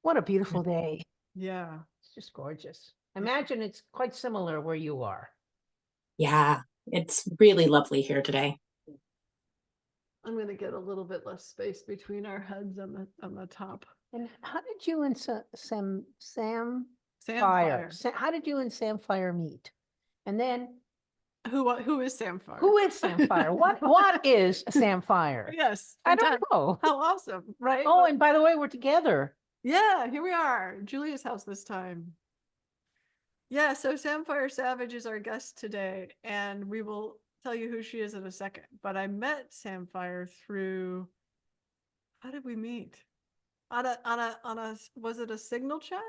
What a beautiful day. Yeah. It's just gorgeous. Imagine it's quite similar where you are. Yeah, it's really lovely here today. I'm going to get a little bit less space between our heads on the top. And how did you and Samphire, Samphire. how did you and Samphire meet? And then Who is Samphire? who is Samphire? What is Samphire? Yes. I don't fantastic. know. How awesome, right? Oh, and by the way, we're together. Yeah, here we are. Julia's house this time. Yeah, so Samphire Savage is our guest today, and we will tell you who she is in a second. But I met Samphire through, how did we meet? On a was it a Signal chat?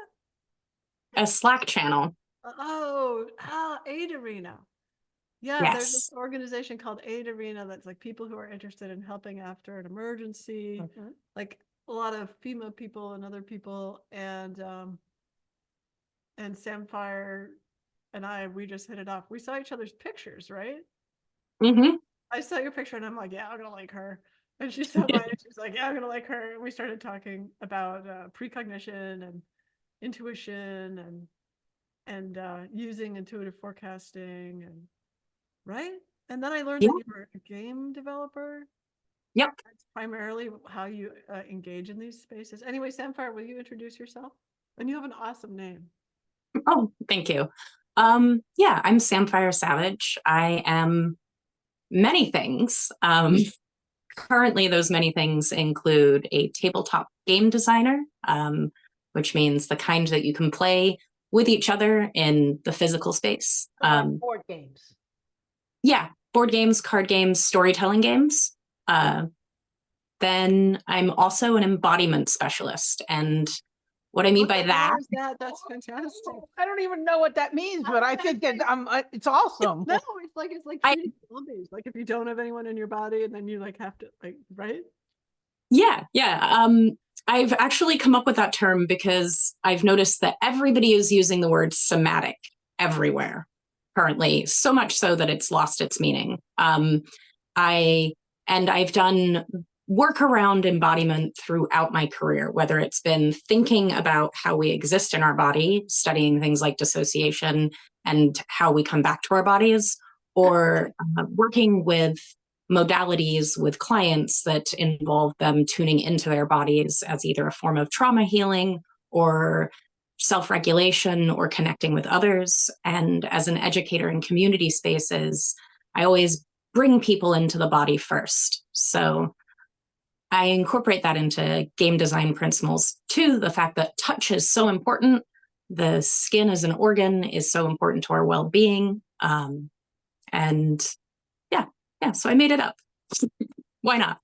A Slack channel. Aid Arena. Yeah, there's Yes. this organization called Aid Arena that's like people who are interested in helping after an emergency, like a lot of FEMA people and other people, and Samphire and we just hit it off. We saw each other's pictures, right? Mm-hmm. I saw your picture and I'm like, yeah, I'm gonna like her. And she saw mine and she's like, yeah, I'm gonna like her. And we started talking about precognition and intuition and using intuitive forecasting and right. And then I learned that you were a game developer. Yep. That's primarily how you engage in these spaces. Anyway, Samphire, will you introduce yourself? And you have an awesome name. Oh, thank you. Yeah, I'm Samphire Savage. I am many things. Currently, those many things include a tabletop game designer, which means the kind that you can play with each other in the physical space. Board games. Yeah, board games, card games, storytelling games. Then I'm also an embodiment specialist. And what I mean by that, That's fantastic. I don't even know what that means, but I think that it's awesome. No, it's like treating zombies. Like if you don't have anyone in your body and then you like have to right? Yeah. I've actually come up with that term because I've noticed that everybody is using the word somatic everywhere currently, so much so that it's lost its meaning. I've done work around embodiment throughout my career, whether it's been thinking about how we exist in our body, studying things like dissociation and how we come back to our bodies, or working with modalities with clients that involve them tuning into their bodies as either a form of trauma healing or self-regulation or connecting with others. And as an educator in community spaces, I always bring people into the body first. So I incorporate that into game design principles too. The fact that touch is so important. The skin as an organ is so important to our well-being. So I made it up. Why not?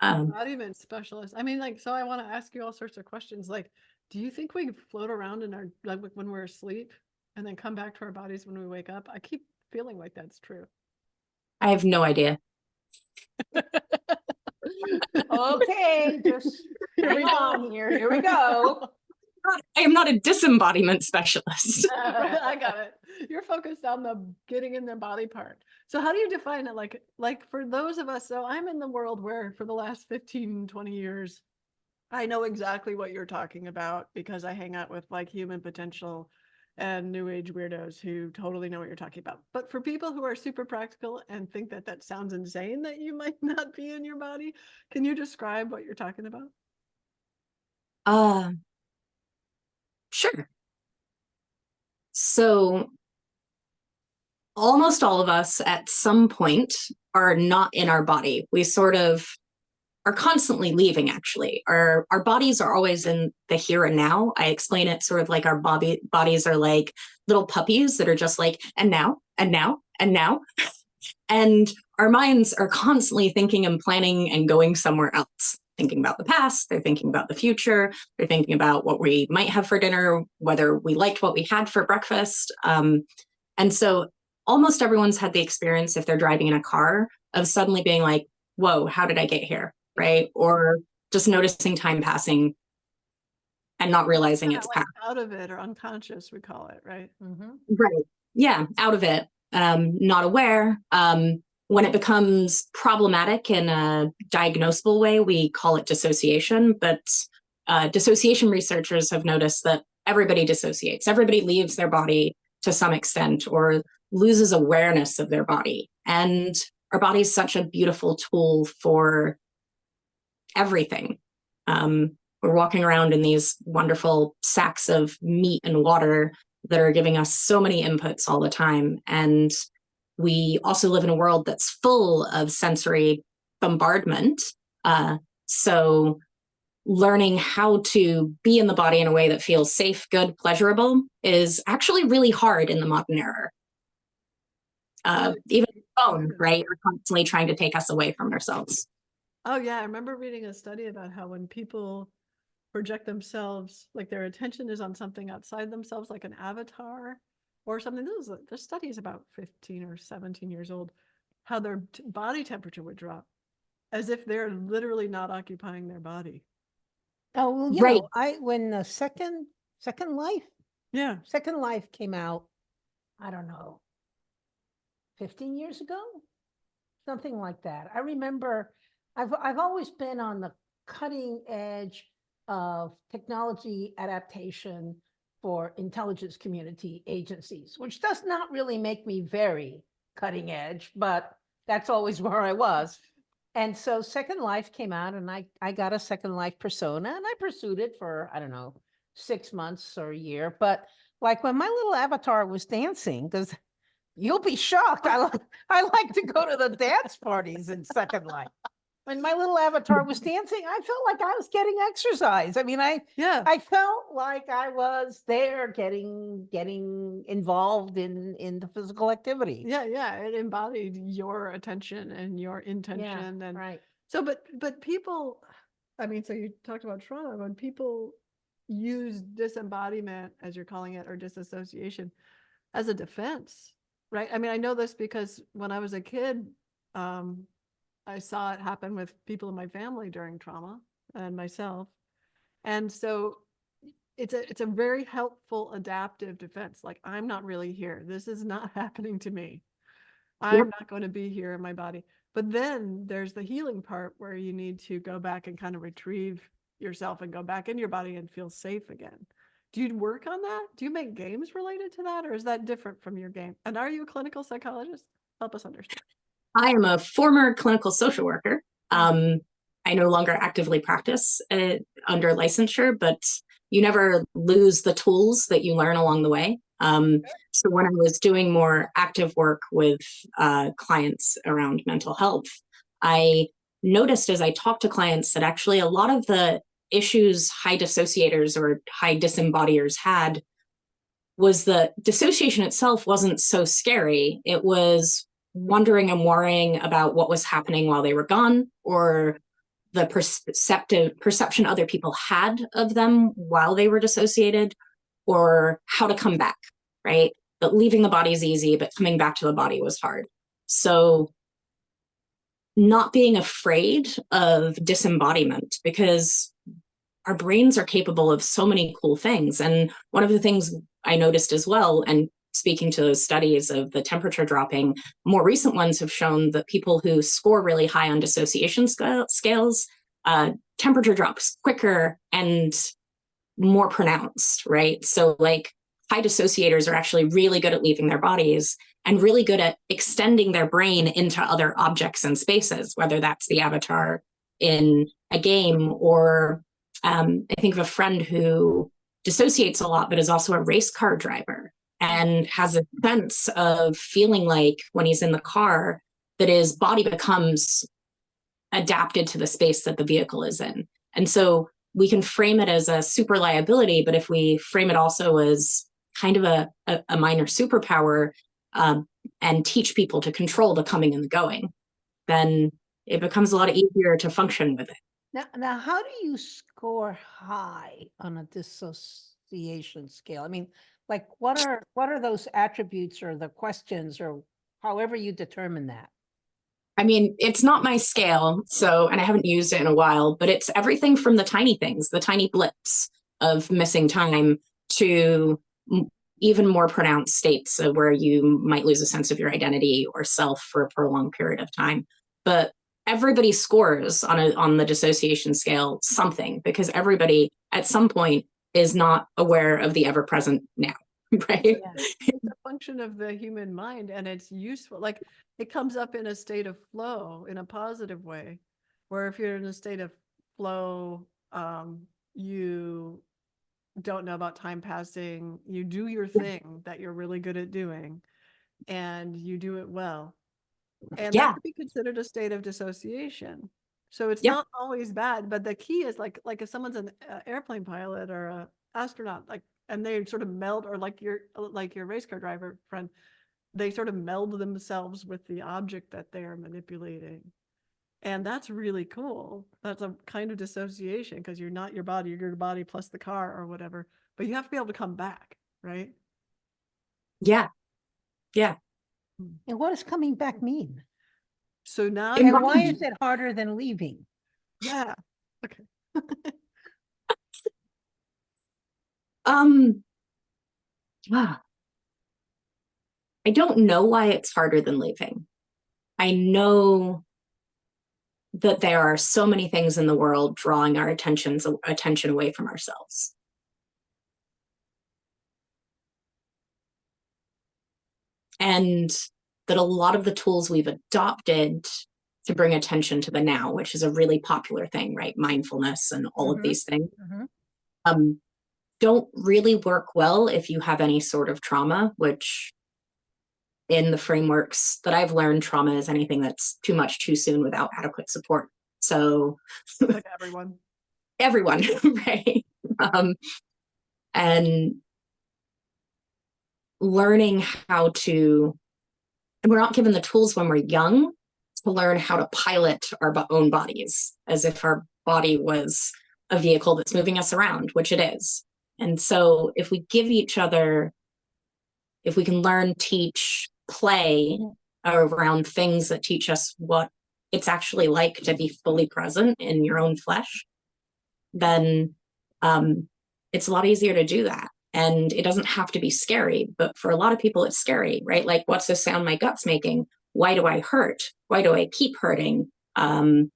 Embodiment specialist. I mean, so I want to ask you all sorts of questions. Like, do you think we float around in our when we're asleep and then come back to our bodies when we wake up? I keep feeling like that's true. I have no idea. Okay, just hang on here. Here we go. I am not a disembodiment specialist. I got it. You're focused on the getting in the body part. So how do you define it? Like for those of us, so I'm in the world where for the last 15, 20 years, I know exactly what you're talking about because I hang out with like human potential and new age weirdos who totally know what you're talking about. But for people who are super practical and think that that sounds insane that you might not be in your body, can you describe what you're talking about? Sure. So almost all of us at some point are not in our body. We sort of are constantly leaving, actually. Our bodies are always in the here and now. I explain it sort of like our bodies are like little puppies that are just like, and now, and now, and now. And our minds are constantly thinking and planning and going somewhere else, thinking about the past, they're thinking about the future, they're thinking about what we might have for dinner, whether we liked what we had for breakfast. And so almost everyone's had the experience, if they're driving in a car, of suddenly being like, whoa, how did I get here? Right? Or just noticing time passing and not realizing it's past. Out of it or unconscious, we call it, right? Mm-hmm. Right. Yeah, out of it. Not aware. When it becomes problematic in a diagnosable way, we call it dissociation. But dissociation researchers have noticed that everybody dissociates. Everybody leaves their body to some extent or loses awareness of their body. And our body is such a beautiful tool for everything. We're walking around in these wonderful sacks of meat and water that are giving us so many inputs all the time. And we also live in a world that's full of sensory bombardment. So learning how to be in the body in a way that feels safe, good, pleasurable is actually really hard in the modern era. Even the phone, right, are constantly trying to take us away from ourselves. Oh yeah, I remember reading a study about how when people project themselves, like their attention is on something outside themselves, like an avatar or something. This study is about 15 or 17 years old, how their body temperature would drop as if they're literally not occupying their body. Oh, well, you Right. know, when the Second Yeah. Life came out, I don't know, 15 years ago, something like that. I remember I've always been on the cutting edge of technology adaptation for intelligence community agencies, which does not really make me very cutting edge, but that's always where I was. And so Second Life came out and I got a Second Life persona and I pursued it for, I don't know, 6 months or a year. But like when my little avatar was dancing, because you'll be shocked. I like to go to the dance parties in Second Life. When my little avatar was dancing, I felt like I was getting exercise. I mean, I felt like I was there getting involved in the physical activity. Yeah, it embodied your attention and your intention. And right. so, but people, I mean, so you talked about trauma. When people use disembodiment, as you're calling it, or disassociation as a defense, right? I mean, I know this because when I was a kid, I saw it happen with people in my family during trauma and myself. And so it's a very helpful adaptive defense. Like, I'm not really here. This is not happening to me. I'm not going to be here in my body. But then there's the healing part where you need to go back and kind of retrieve yourself and go back in your body and feel safe again. Do you work on that? Do you make games related to that? Or is that different from your game? And are you a clinical psychologist? Help us understand. I am a former clinical social worker. I no longer actively practice under licensure, but you never lose the tools that you learn along the way. So when I was doing more active work with clients around mental health, I noticed as I talked to clients that actually a lot of the issues high dissociators or high disembodiers had was that dissociation itself wasn't so scary. It was wondering and worrying about what was happening while they were gone, or the perception other people had of them while they were dissociated, or how to come back, right? But leaving the body is easy, but coming back to the body was hard. So not being afraid of disembodiment, because our brains are capable of so many cool things. And one of the things I noticed as well, and speaking to those studies of the temperature dropping, more recent ones have shown that people who score really high on dissociation scales, temperature drops quicker and more pronounced, right? So like high dissociators are actually really good at leaving their bodies and really good at extending their brain into other objects and spaces, whether that's the avatar in a game or I think of a friend who dissociates a lot, but is also a race car driver and has a sense of feeling like when he's in the car that his body becomes adapted to the space that the vehicle is in. And so we can frame it as a super liability, but if we frame it also as kind of a minor superpower and teach people to control the coming and the going, then it becomes a lot easier to function with it. Now, how do you score high on a dissociation scale? I mean, like, what are those attributes or the questions or however you determine that? I mean, it's not my scale, so, and I haven't used it in a while, but it's everything from the tiny things, the tiny blips of missing time, to even more pronounced states of where you might lose a sense of your identity or self for a prolonged period of time. But everybody scores on the dissociation scale something, because everybody at some point is not aware of the ever-present now, right? It's a function of the human mind, and it's useful. Like, it comes up in a state of flow in a positive way, where if you're in a state of flow, you don't know about time passing, you do your thing that you're really good at doing, and you do it well. And that could be considered a state of dissociation. So it's not always bad, but the key is like if someone's an airplane pilot or a astronaut, like, and they sort of meld, or like your race car driver friend, they sort of meld themselves with the object that they are manipulating. And that's really cool. That's a kind of dissociation, because you're not your body, you're your body plus the car or whatever. But you have to be able to come back, right? Yeah. Yeah. And what does coming back mean? So now, And why is it harder than leaving? yeah. Okay. I don't know why it's harder than leaving. I know that there are so many things in the world drawing our attention away from ourselves. And that a lot of the tools we've adopted to bring attention to the now, which is a really popular thing, right? Mindfulness and all of these things, don't really work well if you have any sort of trauma, which in the frameworks that I've learned, trauma is anything that's too much too soon without adequate support. So like everyone, right? And learning how to, and we're not given the tools when we're young to learn how to pilot our own bodies as if our body was a vehicle that's moving us around, which it is. And so if we give each other, if we can learn, teach, play around things that teach us what it's actually like to be fully present in your own flesh, then it's a lot easier to do that. And it doesn't have to be scary, but for a lot of people, it's scary, right? Like, what's the sound my gut's making? Why do I hurt? Why do I keep hurting? I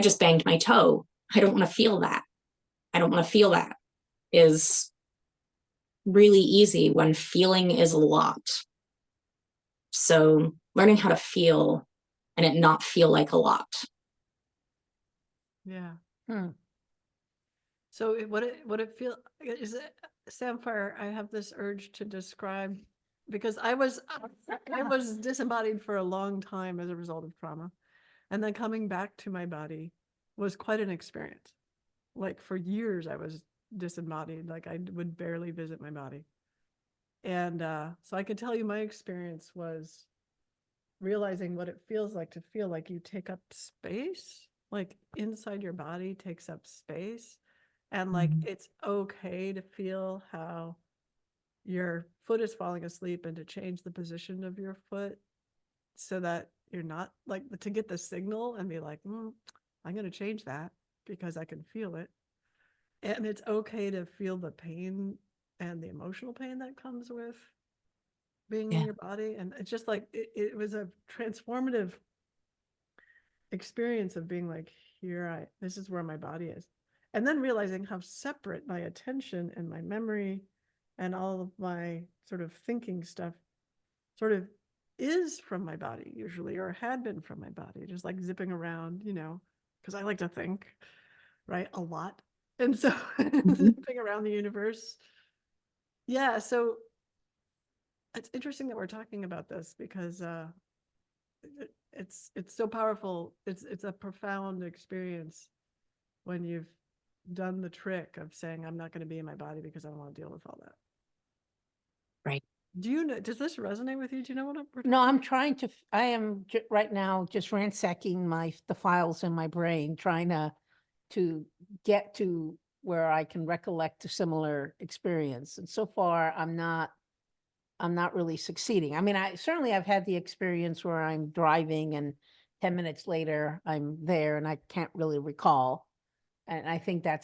just banged my toe. I don't want to feel that. I don't want to feel that is really easy when feeling is a lot. So learning how to feel and it not feel like a lot. Yeah. So what it feel is it, Samphire, I have this urge to describe, because I was disembodied for a long time as a result of trauma, and then coming back to my body was quite an experience. Like, for years I was disembodied, like I would barely visit my body. And so I could tell you my experience was realizing what it feels like to feel like you take up space, like inside your body takes up space. And like, it's okay to feel how your foot is falling asleep, and to change the position of your foot so that you're not like, to get the signal and be like, I'm going to change that because I can feel it. And it's okay to feel the pain and the emotional pain that comes with being in your body. And it's just like, it was a transformative experience of being like, this is where my body is. And then realizing how separate my attention and my memory and all of my sort of thinking stuff sort of is from my body usually, or had been from my body, just like zipping around, because I like to think, right, a lot. And so zipping around the universe. Yeah, so it's interesting that we're talking about this, because it's so powerful. It's a profound experience when you've done the trick of saying, I'm not going to be in my body because I don't want to deal with all that. Right. Do you know, does this resonate with you? Do you know what I'm No, I'm trying to, I am right now just ransacking the files in my brain, trying to get to where I can recollect a similar experience. And so far, I'm not really succeeding. I mean, I've had the experience where I'm driving and 10 minutes later I'm there and I can't really recall. And I think I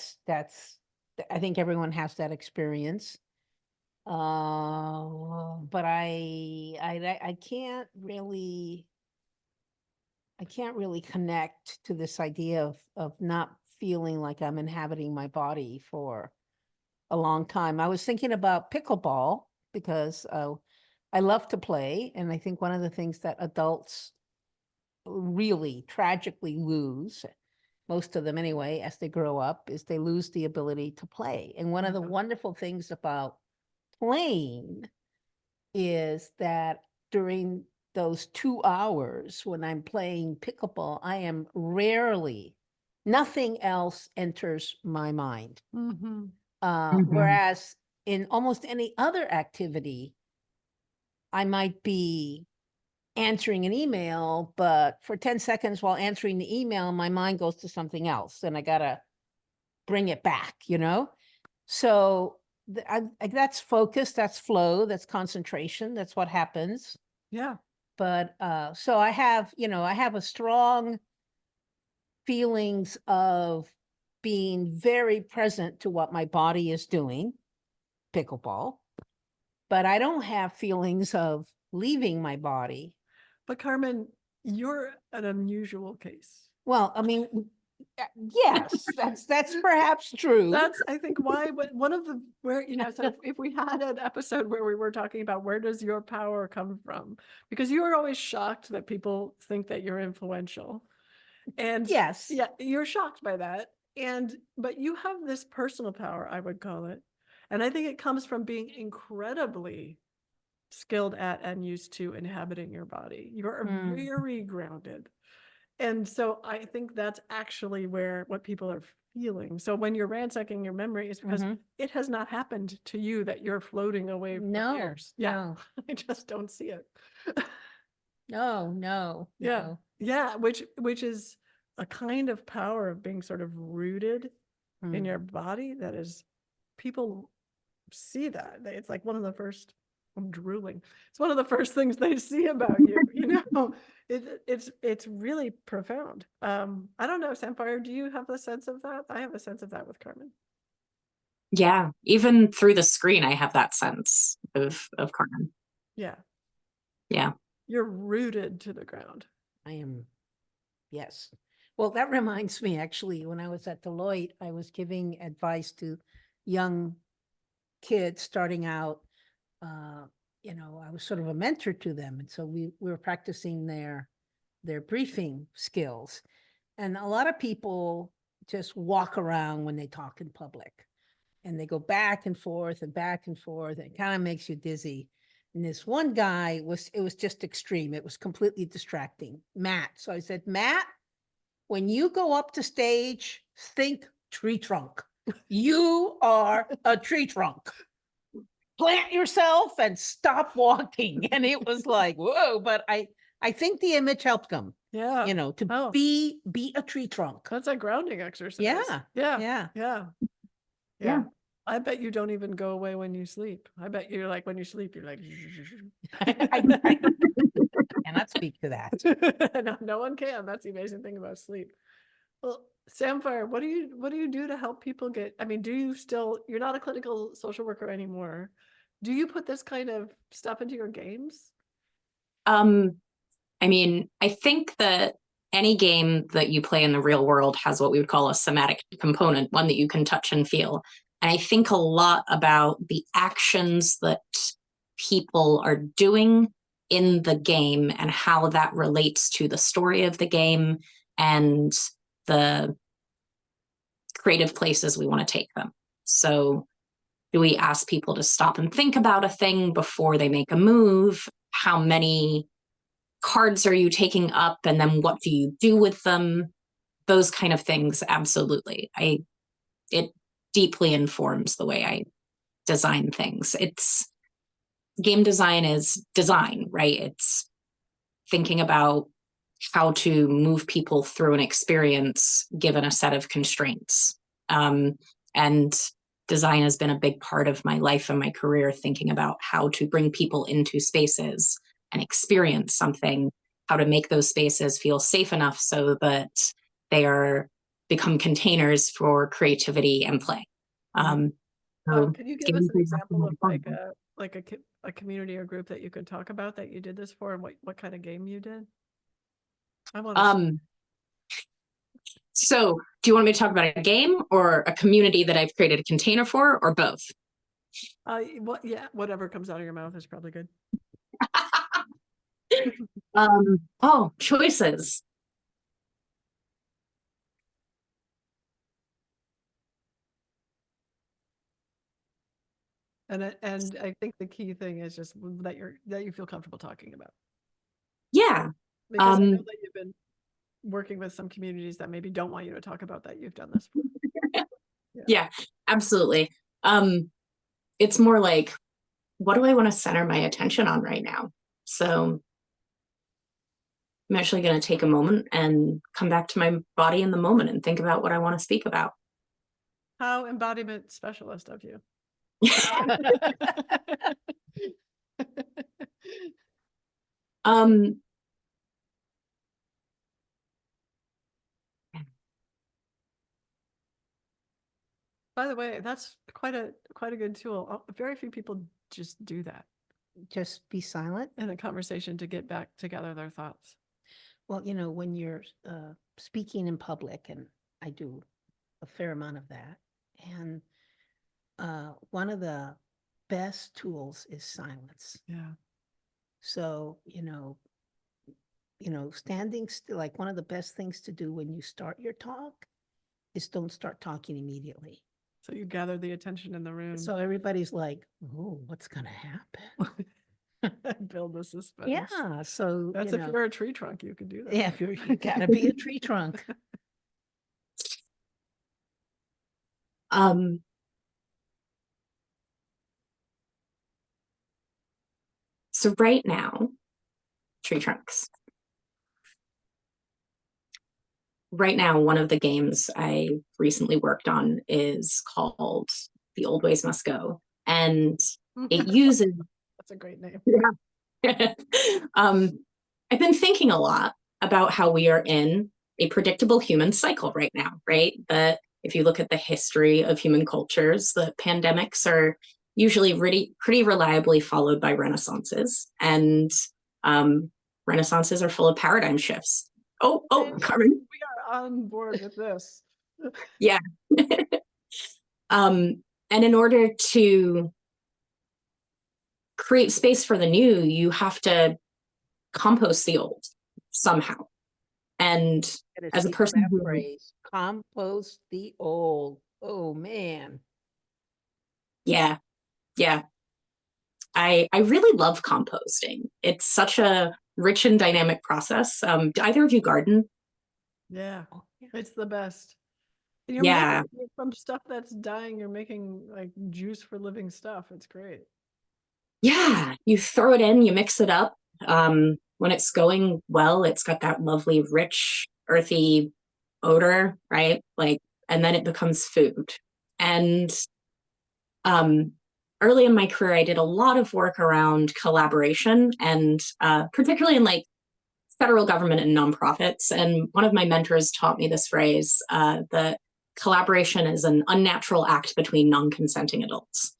think everyone has that experience. But I can't really, I can't really connect to this idea of not feeling like I'm inhabiting my body for a long time. I was thinking about pickleball because I love to play. And I think one of the things that adults really tragically lose, most of them anyway, as they grow up, is they lose the ability to play. And one of the wonderful things about playing is that during those 2 hours when I'm playing pickleball, I am rarely, nothing else enters my mind. Mm-hmm. Whereas in almost any other activity, I might be answering an email, but for 10 seconds while answering the email, my mind goes to something else and I gotta bring it back, you know? So that's focus, that's flow, that's concentration, that's what happens. Yeah. But so I have, I have a strong feelings of being very present to what my body is doing, pickleball, but I don't have feelings of leaving my body. But Carmen, you're an unusual case. Well, I mean, yes, that's perhaps true. That's, I think, why one of the, where, so if we had an episode where we were talking about where does your power come from? Because you are always shocked that people think that you're influential. And Yes. yeah, you're shocked by that. But you have this personal power, I would call it. And I think it comes from being incredibly skilled at and used to inhabiting your body. You're very grounded. And so I think that's actually what people are feeling. So when you're ransacking your memory, it's because it has not happened to you that you're floating away for years. Yeah. No. I just don't see it. No. Yeah. Yeah. Which is a kind of power of being sort of rooted in your body that is, people see that. It's like one of the first, I'm drooling. It's one of the first things they see about you, it's really profound. I don't know, Samphire, do you have a sense of that? I have a sense of that with Carmen. Yeah, even through the screen, I have that sense of Carmen. Yeah. Yeah. You're rooted to the ground. I am. Yes. Well, that reminds me, actually, when I was at Deloitte, I was giving advice to young kids starting out. I was sort of a mentor to them. And so we were practicing their briefing skills. And a lot of people just walk around when they talk in public. And they go back and forth and back and forth. And it kind of makes you dizzy. And this one guy it was just extreme. It was completely distracting. Matt. So I said, Matt, when you go up to stage, think tree trunk. You are a tree trunk. Plant yourself and stop walking. And it was like, whoa, but I think the image helped him. Yeah. To be a tree trunk. That's a grounding exercise. Yeah. Yeah. I bet you don't even go away when you sleep. I bet you're like, when you sleep, you're like, I cannot speak to that. No one can. That's the amazing thing about sleep. Well, Samphire, what do you do to help people get, you're not a clinical social worker anymore. Do you put this kind of stuff into your games? I think that any game that you play in the real world has what we would call a somatic component, one that you can touch and feel. And I think a lot about the actions that people are doing in the game and how that relates to the story of the game and the creative places we want to take them. So do we ask people to stop and think about a thing before they make a move? How many cards are you taking up? And then what do you do with them? Those kind of things, absolutely. It deeply informs the way I design things. Game design is design, right? It's thinking about how to move people through an experience given a set of constraints. And design has been a big part of my life and my career, thinking about how to bring people into spaces and experience something, how to make those spaces feel safe enough so that they become containers for creativity and play. Can you give us an example of a community or group that you could talk about that you did this for, and what kind of game you did? I want to. So do you want me to talk about a game or a community that I've created a container for, or both? Yeah, whatever comes out of your mouth is probably good. Oh, choices. And I think the key thing is just that you feel comfortable talking about. Yeah. Because I know that you've been working with some communities that maybe don't want you to talk about that. You've done this before. Yeah, absolutely. It's more like, what do I want to center my attention on right now? So I'm actually going to take a moment and come back to my body in the moment and think about what I want to speak about. How embodiment specialist of you. By the way, that's quite a good tool. Very few people just do that Just be silent. in a conversation to get back together their thoughts. Well, you know, when you're speaking in public, and I do a fair amount of that, and one of the best tools is silence. Yeah. So, standing still, like one of the best things to do when you start your talk is don't start talking immediately. So you gather the attention in the room. So everybody's like, oh, what's going to happen? Build the suspense. Yeah. So that's if you're a tree trunk, you could do that. Yeah, if you gotta be a tree trunk. So right now, tree trunks. Right now, one of the games I recently worked on is called The Old Ways Must Go. And it uses... That's a great name. Yeah. I've been thinking a lot about how we are in a predictable human cycle right now, right? That if you look at the history of human cultures, the pandemics are usually pretty reliably followed by renaissances. And renaissances are full of paradigm shifts. Oh, Carmen. We are on board with this. Yeah. And in order to create space for the new, you have to compost the old somehow. And as a person who... phrase, compost the old. Oh man. Yeah. I really love composting. It's such a rich and dynamic process. Do either of you garden? Yeah, it's the best. And Yeah. making, from stuff that's dying, you're making like juice for living stuff. It's great. Yeah, you throw it in, you mix it up. When it's going well, it's got that lovely, rich, earthy odor, right? And then it becomes food. And early in my career, I did a lot of work around collaboration, and particularly in federal government and nonprofits. And one of my mentors taught me this phrase, that collaboration is an unnatural act between non-consenting adults.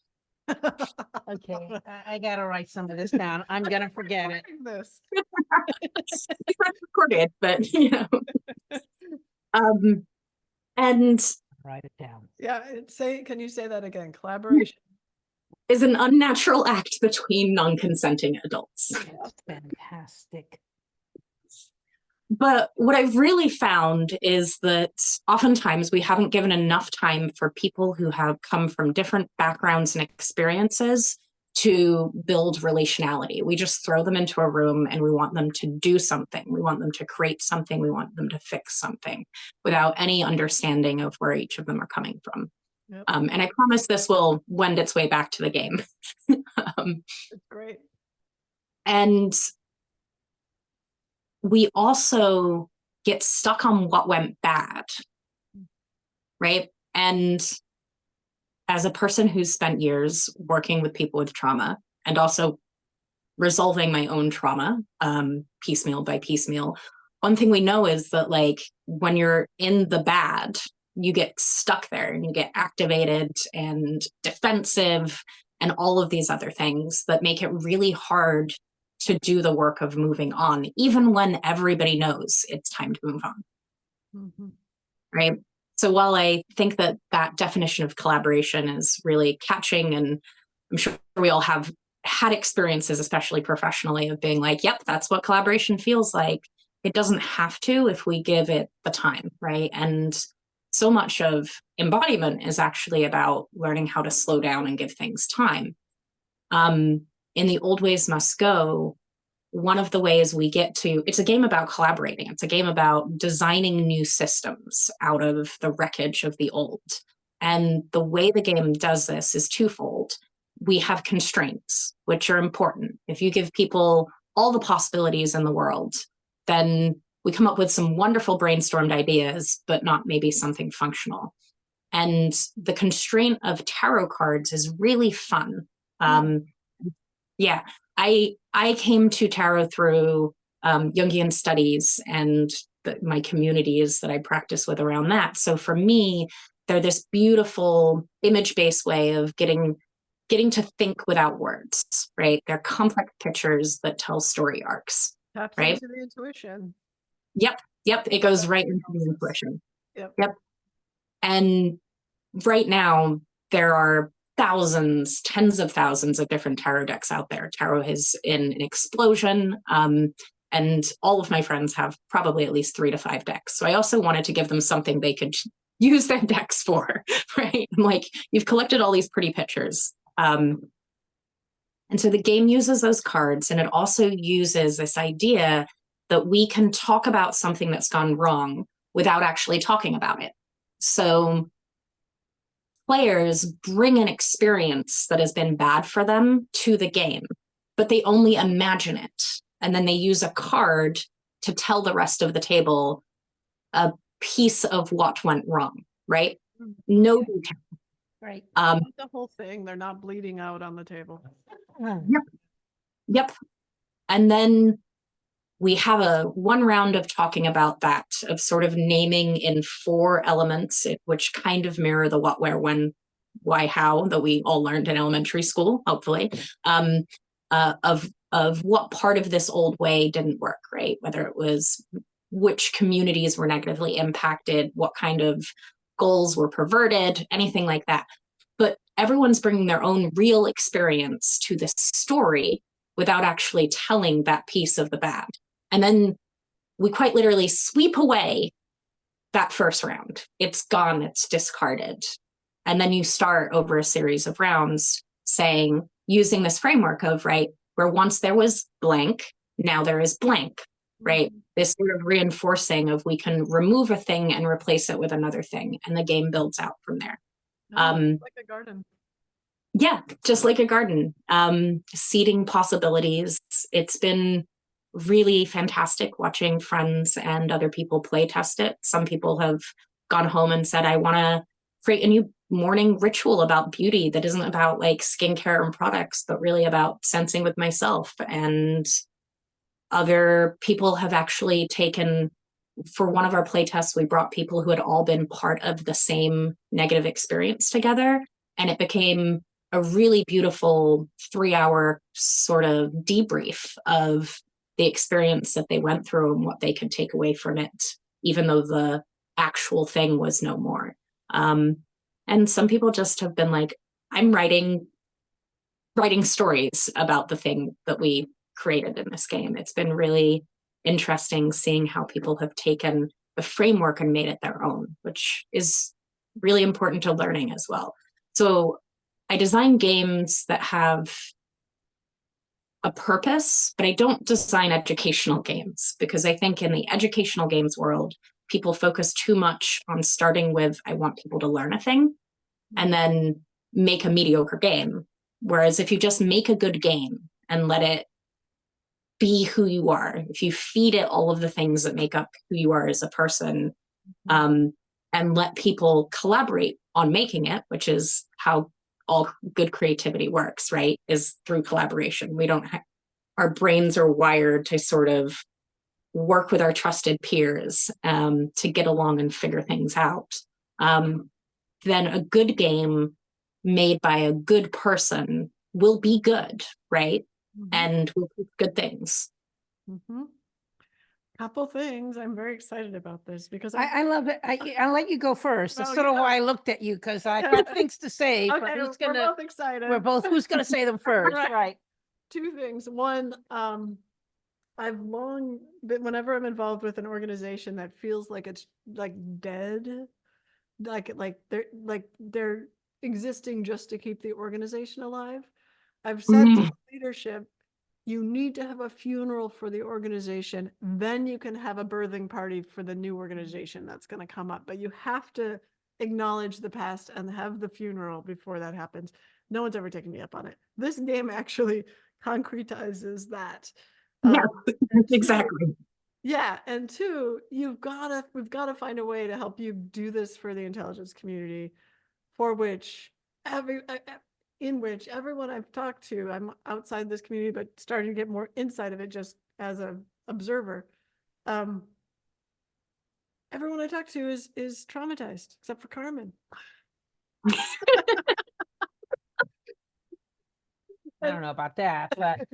Okay, I gotta write some of this down. I'm gonna forget it. This. It's not recorded, but and Write it down. Yeah, can you say that again? Collaboration is an unnatural act between non-consenting adults. That's fantastic. But what I've really found is that oftentimes we haven't given enough time for people who have come from different backgrounds and experiences to build relationality. We just throw them into a room and we want them to do something. We want them to create something. We want them to fix something without any understanding of where each of them are coming from. Yep. And I promise this will wend its way back to the game. It's great. And we also get stuck on what went bad, right? And as a person who's spent years working with people with trauma and also resolving my own trauma, piecemeal by piecemeal, one thing we know is that when you're in the bad, you get stuck there and you get activated and defensive and all of these other things that make it really hard to do the work of moving on, even when everybody knows it's time to move on. Mhm. Right. So while I think that that definition of collaboration is really catching, and I'm sure we all have had experiences, especially professionally, of being like, yep, that's what collaboration feels like. It doesn't have to if we give it the time, right? And so much of embodiment is actually about learning how to slow down and give things time. In the Old Ways Must Go, one of the ways we get to, it's a game about collaborating. It's a game about designing new systems out of the wreckage of the old. And the way the game does this is twofold. We have constraints, which are important. If you give people all the possibilities in the world, then we come up with some wonderful brainstormed ideas, but not maybe something functional. And the constraint of tarot cards is really fun. Yeah, I came to tarot through Jungian studies and my communities that I practice with around that. So for me, they're this beautiful image-based way of getting to think without words, right? They're complex pictures that tell story arcs, Taps right? into the intuition. Yep, it goes right into the intuition. Yep. And right now, there are thousands, tens of thousands of different tarot decks out there. Tarot is in an explosion. And all of my friends have probably at least 3 to 5 decks. So I also wanted to give them something they could use their decks for, right? I'm like, you've collected all these pretty pictures. And so the game uses those cards, and it also uses this idea that we can talk about something that's gone wrong without actually talking about it. So players bring an experience that has been bad for them to the game, but they only imagine it. And then they use a card to tell the rest of the table a piece of what went wrong, right? No detail. Right. The whole thing, they're not bleeding out on the table. Yep. And then we have a one round of talking about that, of sort of naming in 4 elements, which kind of mirror the what, where, when, why, how that we all learned in elementary school, hopefully, of what part of this old way didn't work, right? Whether it was which communities were negatively impacted, what kind of goals were perverted, anything like that. But everyone's bringing their own real experience to this story without actually telling that piece of the bad. And then we quite literally sweep away that first round. It's gone, it's discarded. And then you start over a series of rounds saying, using this framework of, right, where once there was blank, now there is blank, right? This sort of reinforcing of we can remove a thing and replace it with another thing. And the game builds out from there. Like a garden. Yeah, just like a garden. Seeding possibilities. It's been really fantastic watching friends and other people play test it. Some people have gone home and said, I want to create a new morning ritual about beauty that isn't about like skincare and products, but really about sensing with myself. And other people have actually taken, for one of our play tests, we brought people who had all been part of the same negative experience together. And it became a really beautiful 3-hour sort of debrief of the experience that they went through and what they could take away from it, even though the actual thing was no more. And some people just have been like, I'm writing stories about the thing that we created in this game. It's been really interesting seeing how people have taken the framework and made it their own, which is really important to learning as well. So I design games that have a purpose, but I don't design educational games, because I think in the educational games world, people focus too much on starting with, I want people to learn a thing, and then make a mediocre game. Whereas if you just make a good game and let it be who you are, if you feed it all of the things that make up who you are as a person, and let people collaborate on making it, which is how all good creativity works, right? Is through collaboration. We don't our brains are wired to sort of work with our trusted peers to get along and figure things out. Then a good game made by a good person will be good, right? and we'll keep good things. Couple things. I'm very excited about this because I love it. I'll let you go first. That's Oh, sort you of go. why I looked at you, because I Okay. got things to say, but okay, who's we're gonna, both excited. who's gonna say them first, Right. right? Two things. One, I've long been, whenever I'm involved with an organization that feels like it's like dead, like they're existing just to keep the organization alive. I've said to leadership, you need to have a funeral for the organization, then you can have a birthing party for the new organization that's going to come up. But you have to acknowledge the past and have the funeral before that happens. No one's ever taken me up on it. This game actually concretizes that. Yeah, and exactly. Yeah, and two, we've got to find a way to help you do this for the intelligence community, for which in which everyone I've talked to, I'm outside this community, but starting to get more inside of it just as an observer. Everyone I talk to is traumatized, except for Carmen. I don't know about that, but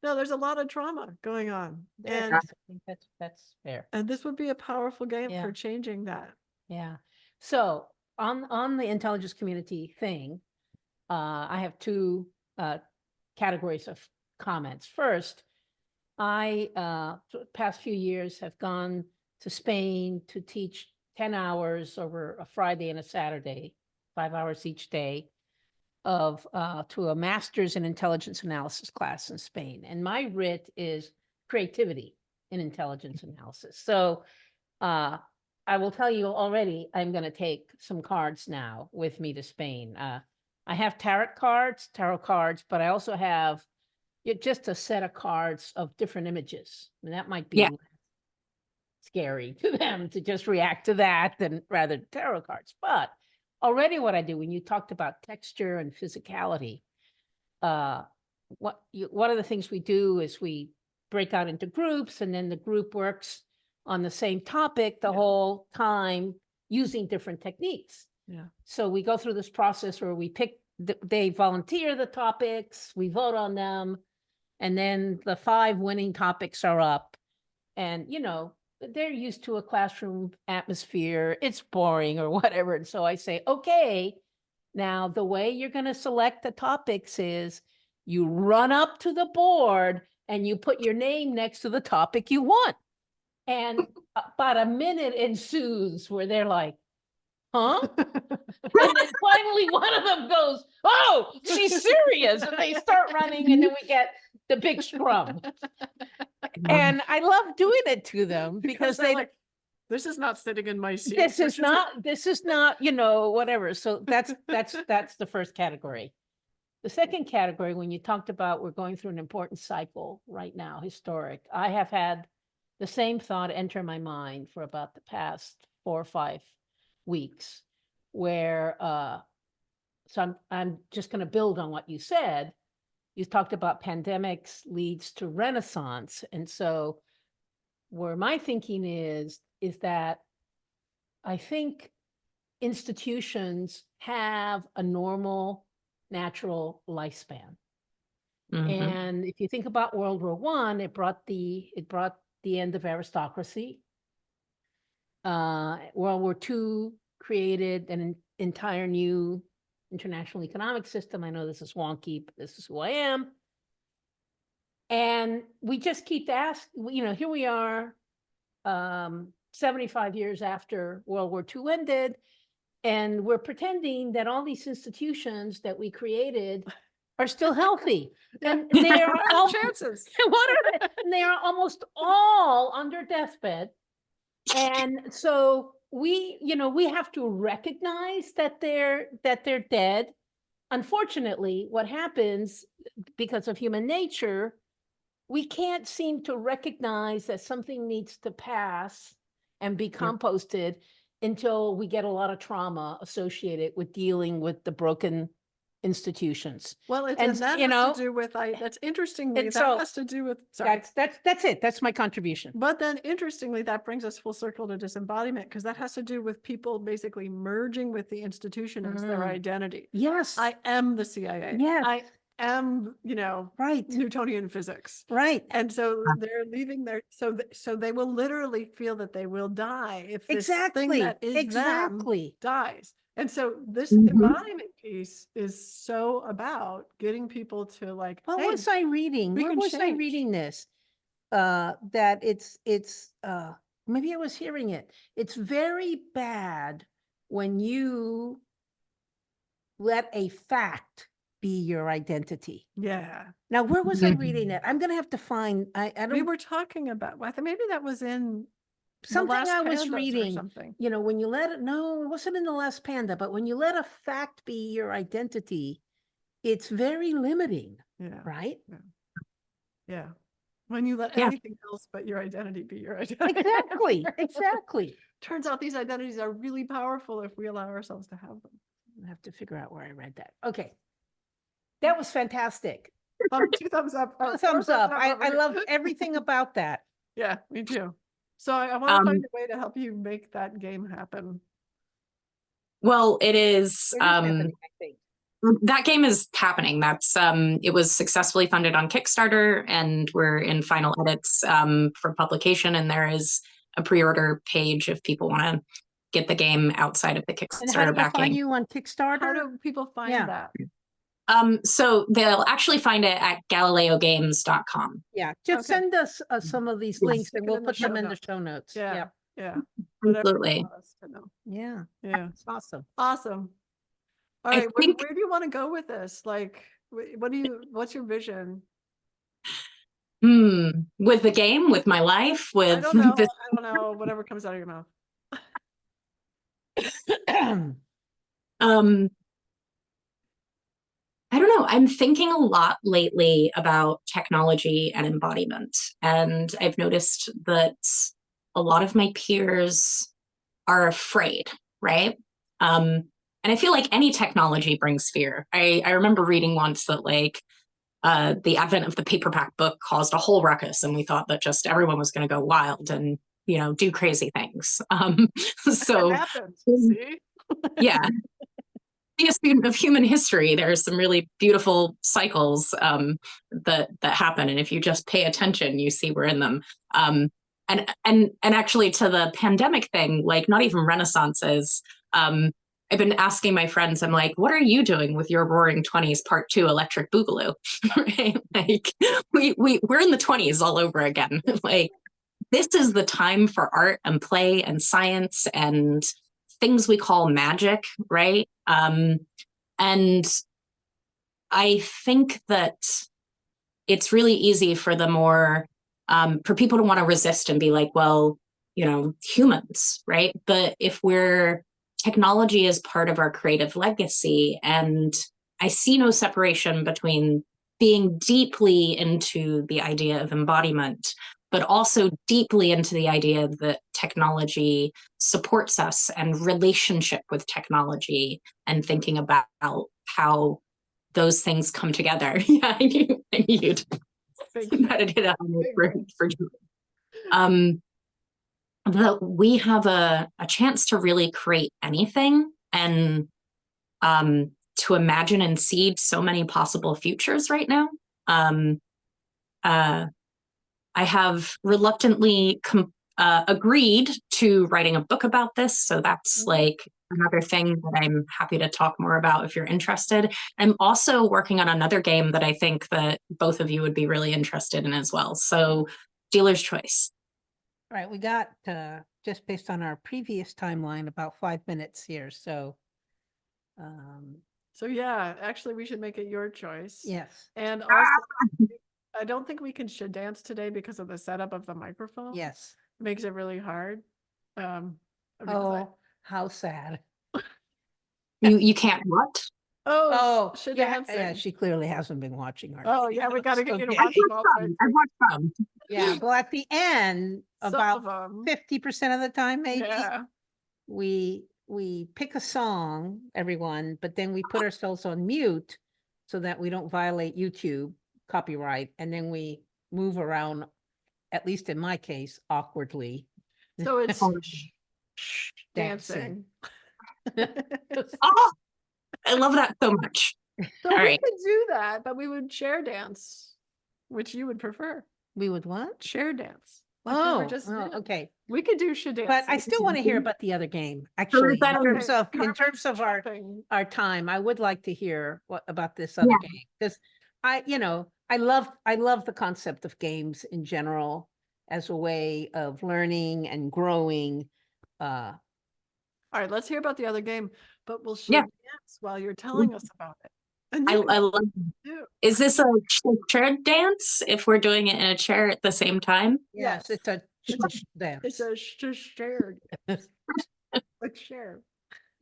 No, there's a lot of trauma going on, I think that's fair. and this would be a powerful game Yeah. for changing that. Yeah. So on the intelligence community thing, I have two categories of comments. First, I for the past few years have gone to Spain to teach 10 hours over a Friday and a Saturday, 5 hours each day, of to a master's in intelligence analysis class in Spain. And my writ is creativity in intelligence analysis. So I will tell you already, I'm going to take some cards now with me to Spain. I have tarot cards, but I also have just a set of cards of different images. And that might be Yeah. scary to them to just react to that than rather tarot cards. But already what I do, when you talked about texture and physicality, one of the things we do is we break out into groups, and then the group works on the same topic the whole time using different techniques. Yeah. So we go through this process where we pick, they volunteer the topics, we vote on them, and then the 5 winning topics are up. And, they're used to a classroom atmosphere. It's boring or whatever. And so I say, okay, now the way you're going to select the topics is you run up to the board and you put your name next to the topic you want. And about a minute ensues where they're like, huh? And then finally one of them goes, oh, she's serious. And they start running, and then we get the big scrum. And I love doing it to them because they're they like, this is not sitting in my seat. this is not, whatever. So that's the first category. The second category, when you talked about we're going through an important cycle right now, historic, I have had the same thought enter my mind for about the past 4 or 5 weeks, where so I'm just going to build on what you said. You talked about pandemics leads to renaissance. And so where my thinking is that I think institutions have a normal, natural lifespan. And if you think about World War I, it brought the end of aristocracy. World War II created an entire new international economic system. I know this is wonky, but this is who I am. And we just keep asking, here we are, 75 years after World War II ended, and we're pretending that all these institutions that we created are still healthy. And they are all chances. What are they? And they are almost all under deathbed. And so we have to recognize that they're dead. Unfortunately, what happens because of human nature, we can't seem to recognize that something needs to pass and be composted until we get a lot of trauma associated with dealing with the broken institutions. Well, that And, has to do with, that's interestingly, and that so has to do with, sorry. that's it. That's my contribution. But then interestingly, that brings us full circle to disembodiment, because that has to do with people basically merging with the institution as their identity. Yes. I am the CIA. Yes. I am, you know, Right, Newtonian physics. right. And so they're leaving their, so they will literally feel that they will die if this thing Exactly, that is them exactly. dies. And so this Mhm. embodiment piece is so about getting people to like, What hey, was I reading? we Where can was I change. reading this? That it's maybe I was hearing it. It's very bad when you let a fact be your identity. yeah, Now, where was I Mhm. reading it? I'm gonna have to find, I we don't, were talking about, I think maybe that was in the something last I was Pandas or reading, something. you know, when you let it, no, it wasn't in the last Panda, but when you let a fact be your identity, it's very limiting, Yeah, right? yeah. When you let Yeah. anything else but your identity be your identity. Exactly, exactly. Turns out these identities are really powerful if we allow ourselves to have them. I have to figure out where I read that. Okay. That was fantastic. Two thumbs up. Two four thumbs up. over I here. loved everything about that. Yeah, me too. So I want to find Um, a way to help you make that game happen. well, it is, It is happening, I think. that game is happening. That's it was successfully funded on Kickstarter, and we're in final edits for publication. And there is a pre-order page if people want to get the game outside of the And how do Kickstarter people find backing. you on How Kickstarter? do people find Yeah. that? So they'll actually find it at GalileoGames.com. Yeah, just Okay. send us some of these Yeah. links Stick and it we'll in the put them show in the notes. show notes. Yeah, Yep. yeah. Whatever you Absolutely. want us to know. Yeah, Yeah, it's awesome. awesome. All I right, think- where do you want to go with this? Like, what's your vision? With the game, with my life, I with don't know. this, I don't know. Whatever comes out of your mouth. um, I don't know. I'm thinking a lot lately about technology and embodiment. And I've noticed that a lot of my peers are afraid, right? And I feel like any technology brings fear. I remember reading once that like the advent of the paperback book caused a whole ruckus, and we thought that just everyone was going to go wild and, you know, do crazy things. So It happened. See? yeah, be a student of human history, there's some really beautiful cycles that happen, and if you just pay attention, you see we're in them. And actually, to the pandemic thing, like not even renaissances. I've been asking my friends, I'm like, what are you doing with your Roaring 20s Part 2 Electric Boogaloo? Right? Like we're in the 20s all over again. Like this is the time for art and play and science and things we call magic, right? And I think that it's really easy for the more for people to want to resist and be like, well, you know, humans, right? But if technology is part of our creative legacy, and I see no separation between being deeply into the idea of embodiment, but also deeply into the idea that technology supports us and relationship with technology and thinking about how those things come together. Yeah, I knew you'd meditate on it for that we have a chance to really create anything and to imagine and seed so many possible futures right now. I have reluctantly agreed to writing a book about this. So that's like another thing that I'm happy to talk more about if you're interested. I'm also working on another game that I think that both of you would be really interested in as well. So dealer's choice. All right, we got, just based on our previous timeline, about 5 minutes here, so. So yeah, actually we should make it your choice. Yes, And also, I don't think we can dance today because of the setup of the microphone. yes. It makes it really hard. Because Oh, how sad. You can't what? Oh, shit yeah, dancing. yeah, she clearly hasn't been watching our. Oh yeah, we got to get you to Okay. watch them all the way I've through. watched some. Yeah, well, at the end, Some about of 'em. 50% of the time, maybe, Yeah. we pick a song, everyone, but then we put ourselves on mute so that we don't violate YouTube copyright, and then we move around, at least in my case, awkwardly. So it's Dancing. dancing. Oh, I love that so much. So All we right. could do that, but we would share dance, which you would prefer. We would what? Share dance. Like we were Oh, just oh, doing. okay. We could do share dance. But I still want to hear about the other game, actually, that in terms a- of, in terms of our time. I would like to hear what about this other game, because I love the concept of games in general as a way of learning and growing. All right, let's hear about the other game, but we'll Yeah. share dance while you're telling us about it. And I you can love. do. Is this a chair dance? If we're doing it in a chair at the same time? Yes, it's a It's dance. It's a shared. Like share.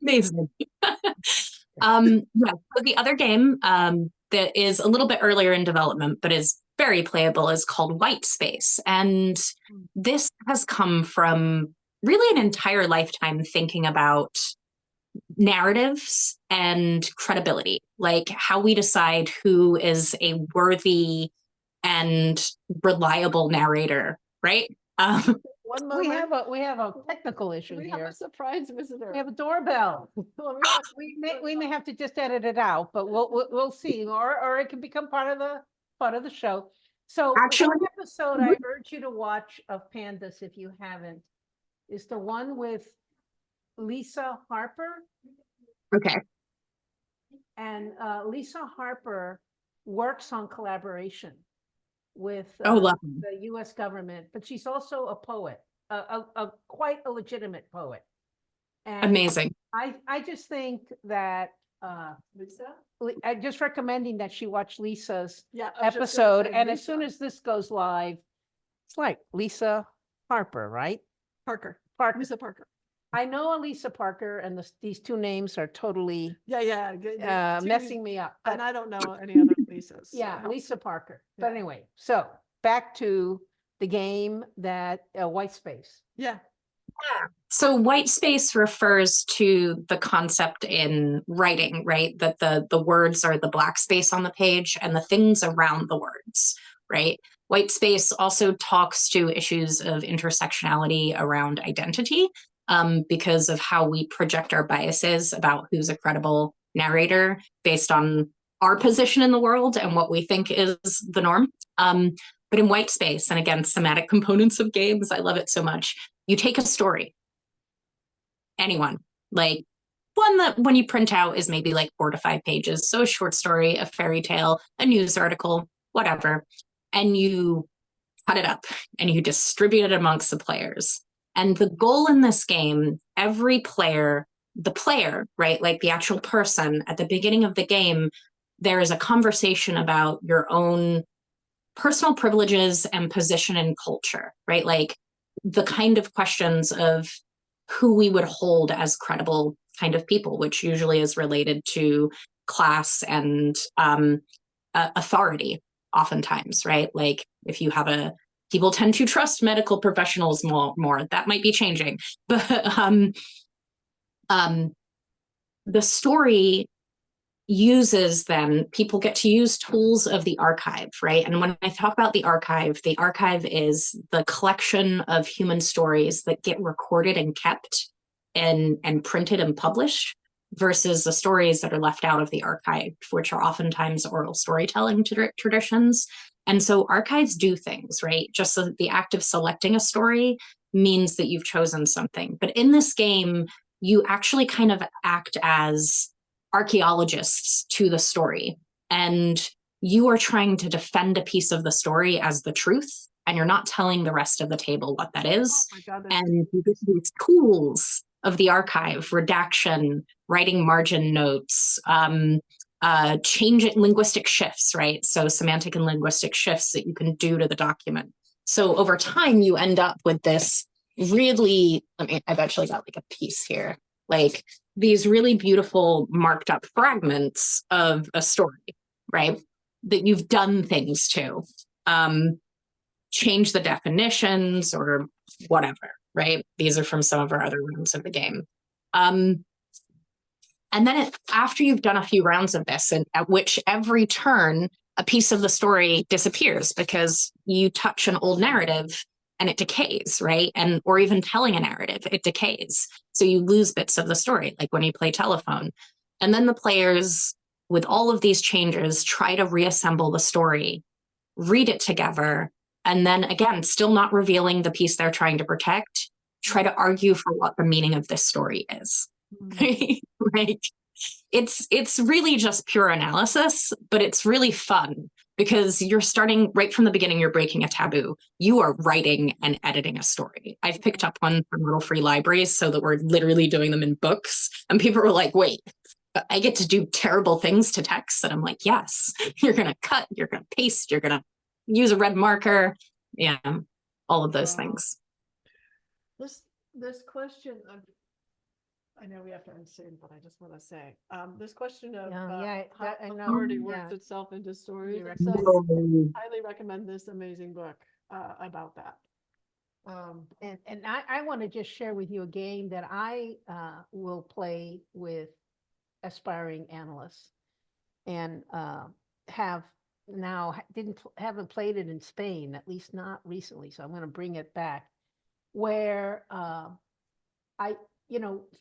Amazing. Yeah. So the other game that is a little bit earlier in development, but is very playable, is called White Space. And this has come from really an entire lifetime thinking about narratives and credibility, like how we decide who is a worthy and reliable narrator, right? One We moment. have a technical issue We have here. a surprise visitor. We have a doorbell. We may have to just edit it out, but we'll see, or it can become part of the show. So Actually- one episode I urge you to watch of Pandas, if you haven't, is the one with Lisa Harper. Okay. And Lisa Harper works on collaboration with Lovely. the US government, but she's also a poet, quite a legitimate poet. And Amazing. I just think that Lisa? I'm just recommending that she watch Lisa's Yeah. I was just gonna episode, say and as Lisa. soon as this goes live, it's like Lisa Harper, right? Parker. Parker. Lisa Parker. I know Lisa Parker, and these two names are totally Yeah. messing me up. And But I don't know any other Lisas. so yeah, help. Lisa Parker. Yeah. But anyway, so back to the game that White Space. Yeah. So white space refers to the concept in writing, right? That the words are the black space on the page and the things around the words, right? White space also talks to issues of intersectionality around identity, because of how we project our biases about who's a credible narrator based on our position in the world and what we think is the norm. But in white space, and again, thematic components of games, I love it so much. You take a story, anyone, like one that when you print out is maybe like 4 to 5 pages. So a short story, a fairy tale, a news article, whatever. And you cut it up and you distribute it amongst the players. And the goal in this game, every player, the player, right, like the actual person at the beginning of the game, there is a conversation about your own personal privileges and position in culture, right? Like the kind of questions of who we would hold as credible kind of people, which usually is related to class and authority oftentimes, right? Like if you have people tend to trust medical professionals more. That might be changing, but the story uses then people get to use tools of the archive, right? And when I talk about the archive is the collection of human stories that get recorded and kept and printed and published versus the stories that are left out of the archive, which are oftentimes oral storytelling traditions. And so archives do things, right? Just so the act of selecting a story means that you've chosen something. But in this game, you actually kind of act as archaeologists to the story, and you are trying to defend a piece of the story as the truth, and you're not telling the rest of the table what that is. Oh my God, And you get these tools of the archive, redaction, writing margin notes, changing linguistic shifts, right? So semantic and linguistic shifts that you can do to the document. So over time, you end up with this really, I've actually got like a piece here, like these really beautiful marked up fragments of a story, right? That you've done things to, change the definitions or whatever, right? These are from some of our other rounds of the game. And then after you've done a few rounds of this, and at which every turn, a piece of the story disappears because you touch an old narrative and it decays, right? And or even telling a narrative, it decays. So you lose bits of the story, like when you play telephone. And then the players with all of these changes, try to reassemble the story, read it together, and then again, still not revealing the piece they're trying to protect, try to argue for what the meaning of this story is. Like, it's really just pure analysis, but it's really fun because you're starting right from the beginning, you're breaking a taboo. You are writing and editing a story. I've picked up one from little free libraries so that we're literally doing them in books. And people were like, wait, I get to do terrible things to text. And I'm like, yes, you're going to cut, you're going to paste, you're going to use a red marker. Yeah, all of those things. This question of, I know we have to end soon, but I just want to say, this question of I how know, authority yeah. works itself into stories. You It recommend says, highly recommend this amazing book about that. And I want to just share with you a game that I will play with aspiring analysts, and haven't played it in Spain, at least not recently. So I'm going to bring it back, where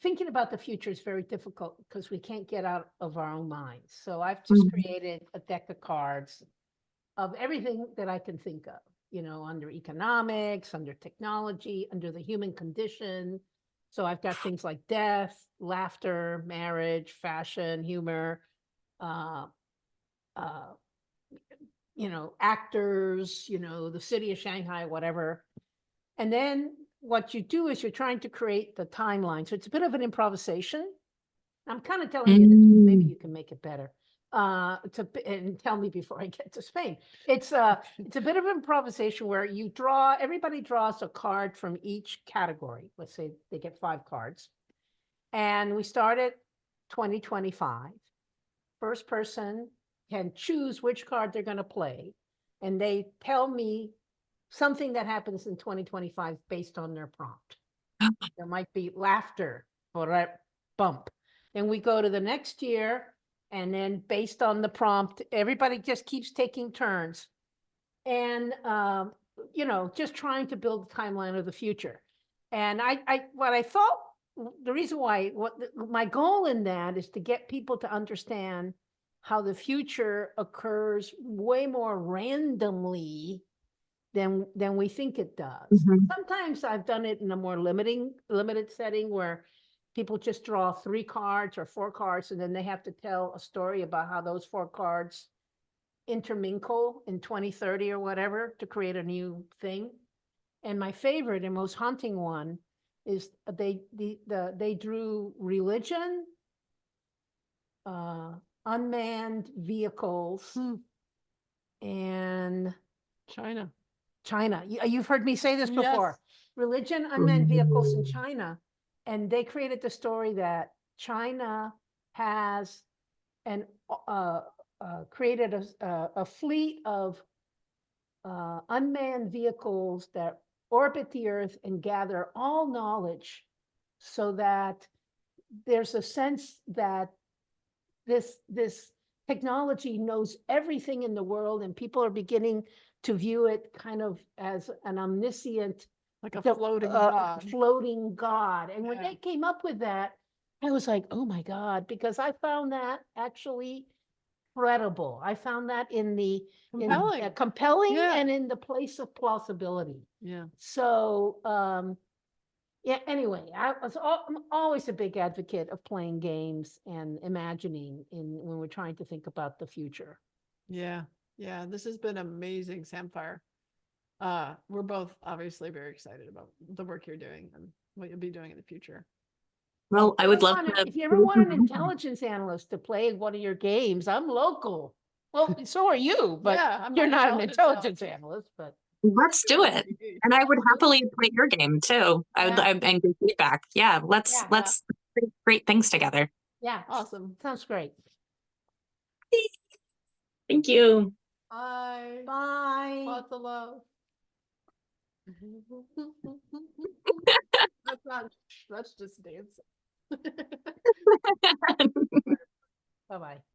thinking about the future is very difficult because we can't get out of our own minds. So I've just created a deck of cards of everything that I can think of, under economics, under technology, under the human condition. So I've got things like death, laughter, marriage, fashion, humor, actors, the city of Shanghai, whatever. And then what you do is you're trying to create the timeline. So it's a bit of an improvisation. I'm kind of telling you this, maybe you can make it better. And tell me before I get to Spain. It's a bit of improvisation where everybody draws a card from each category. Let's say they get 5 cards. And we start at 2025. First person can choose which card they're going to play. And they tell me something that happens in 2025 based on their prompt. There might be laughter or a bump. Then we go to the next year, and then based on the prompt, everybody just keeps taking turns. And, just trying to build the timeline of the future. And what I thought, the reason why, my goal in that is to get people to understand how the future occurs way more randomly than we think it does. Sometimes I've done it in a more limited setting where people just draw 3 cards or 4 cards, and then they have to tell a story about how those 4 cards intermingle in 2030 or whatever to create a new thing. And my favorite and most haunting one is they drew religion, unmanned vehicles, and China. You've heard me say this before. Yes. Religion, unmanned vehicles in China. And they created the story that China has created a fleet of unmanned vehicles that orbit the Earth and gather all knowledge, so that there's a sense that this technology knows everything in the world, and people are beginning to view it kind of as an omniscient, like a floating god. And when they came up with that, I was like, oh my God, because I found that actually credible. I found that in the compelling and in the place of plausibility. Yeah. So, anyway, I'm always a big advocate of playing games and imagining when we're trying to think about the future. Yeah. Yeah. This has been amazing, Samphire. We're both obviously very excited about the work you're doing and what you'll be doing in the future. Well, I would love to. If you ever want an intelligence analyst to play one of your games, I'm local. Well, so are you, but you're not an intelligence analyst, but. Let's do it. And I would happily play your game too. I would and give feedback. Yeah, let's create great things together. Yeah, awesome. Sounds great. Thank you. Bye. Bye. Lots of love. That's just dance. Bye-bye.